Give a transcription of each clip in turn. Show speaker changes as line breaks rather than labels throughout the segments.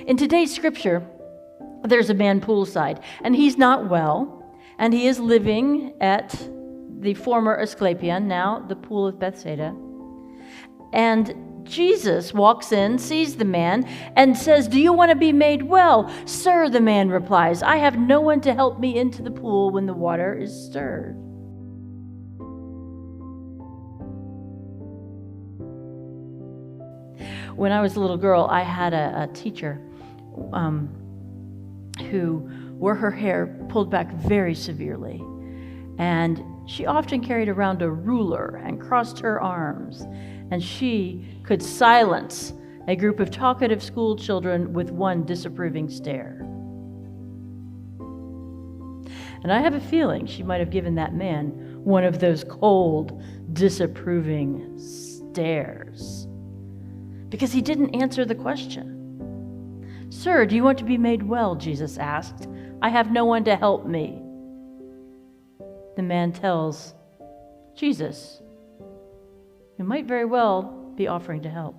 In today's scripture, there's a man poolside, and he's not well, and he is living at the former Asclepion, now the Pool of Bethsaida. And Jesus walks in, sees the man, and says, "Do you want to be made well?" "Sir," the man replies, "I have no one to help me into the pool when the water is stirred." When I was a little girl, I had a teacher who wore her hair pulled back very severely. And she often carried around a ruler and crossed her arms. And she could silence a group of talkative school children with one disapproving stare. And I have a feeling she might have given that man one of those cold, disapproving stares, because he didn't answer the question. "Sir, do you want to be made well?" Jesus asked. "I have no one to help me." The man tells Jesus, who might very well be offering to help.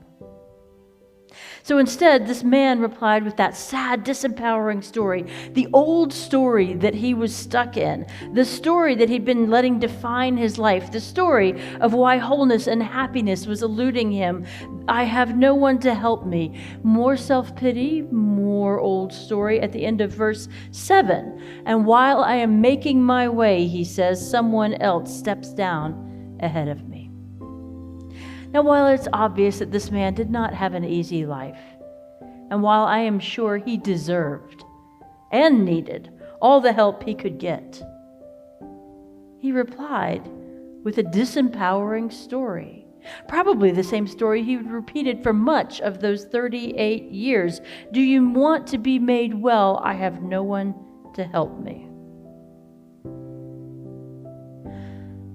So instead, this man replied with that sad, disempowering story, the old story that he was stuck in, the story that he'd been letting define his life, the story of why wholeness and happiness was eluding him. "I have no one to help me." More self-pity, more old story at the end of verse 7. "And while I am making my way," he says, "someone else steps down ahead of me." Now, while it's obvious that this man did not have an easy life, and while I am sure he deserved and needed all the help he could get, he replied with a disempowering story, probably the same story he had repeated for much of those 38 years. "Do you want to be made well? I have no one to help me."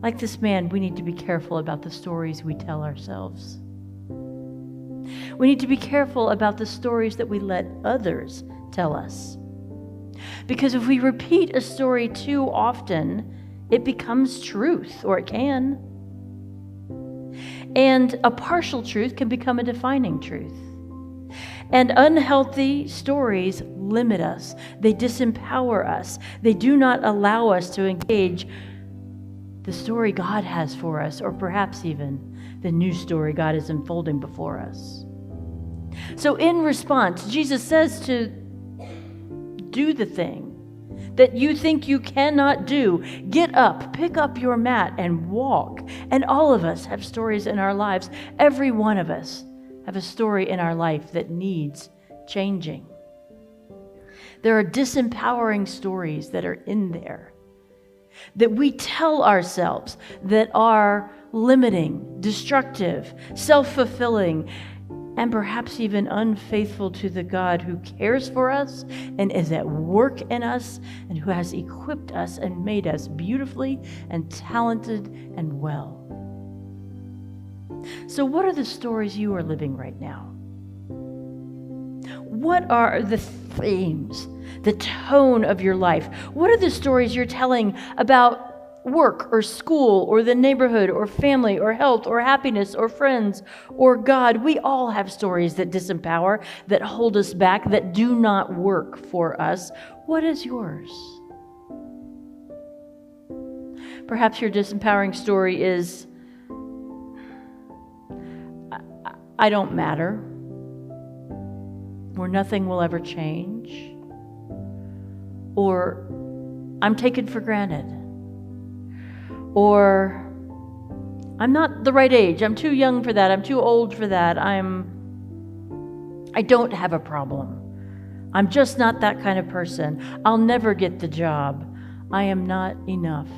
Like this man, we need to be careful about the stories we tell ourselves. We need to be careful about the stories that we let others tell us. Because if we repeat a story too often, it becomes truth, or it can. And a partial truth can become a defining truth. And unhealthy stories limit us. They disempower us. They do not allow us to engage the story God has for us, or perhaps even the new story God is unfolding before us. So in response, Jesus says to do the thing that you think you cannot do. Get up, pick up your mat, and walk. And all of us have stories in our lives. Every one of us have a story in our life that needs changing. There are disempowering stories that are in there that we tell ourselves that are limiting, destructive, self-fulfilling, and perhaps even unfaithful to the God who cares for us and is at work in us and who has equipped us and made us beautifully and talented and well. So what are the stories you are living right now? What are the themes, the tone of your life? What are the stories you're telling about work or school or the neighborhood or family or health or happiness or friends or God? We all have stories that disempower, that hold us back, that do not work for us. What is yours? Perhaps your disempowering story is, I don't matter, or nothing will ever change, or I'm taken for granted, or I'm not the right age, I'm too young for that, I'm too old for that, I don't have a problem, I'm just not that kind of person, I'll never get the job, I am not enough.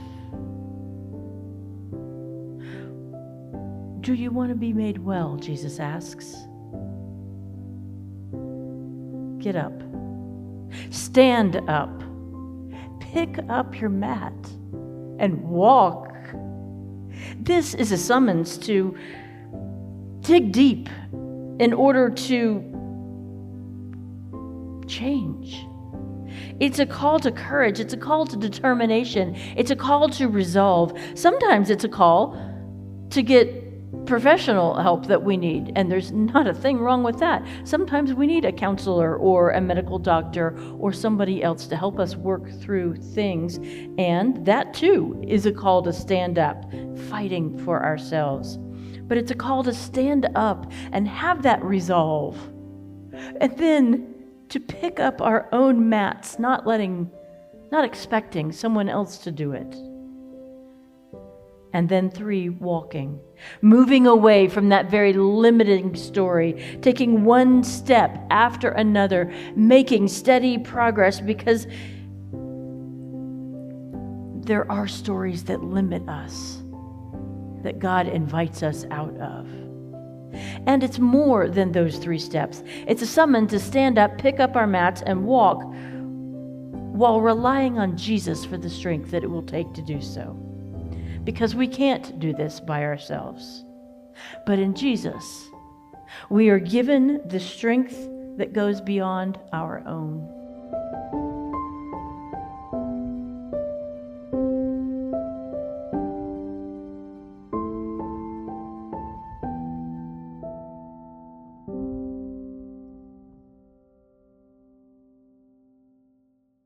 Do you want to be made well? Jesus asks. Get up. Stand up. Pick up your mat and walk. This is a summons to dig deep in order to change. It's a call to courage. It's a call to determination. It's a call to resolve. Sometimes it's a call to get professional help that we need, and there's not a thing wrong with that. Sometimes we need a counselor or a medical doctor or somebody else to help us work through things, and that too is a call to stand up, fighting for ourselves. But it's a call to stand up and have that resolve, and then to pick up our own mats, not expecting someone else to do it. And then 3, walking, moving away from that very limiting story, taking one step after another, making steady progress, because there are stories that limit us, that God invites us out of. And it's more than those 3 steps. It's a summon to stand up, pick up our mats, and walk while relying on Jesus for the strength that it will take to do so. Because we can't do this by ourselves. But in Jesus, we are given the strength that goes beyond our own.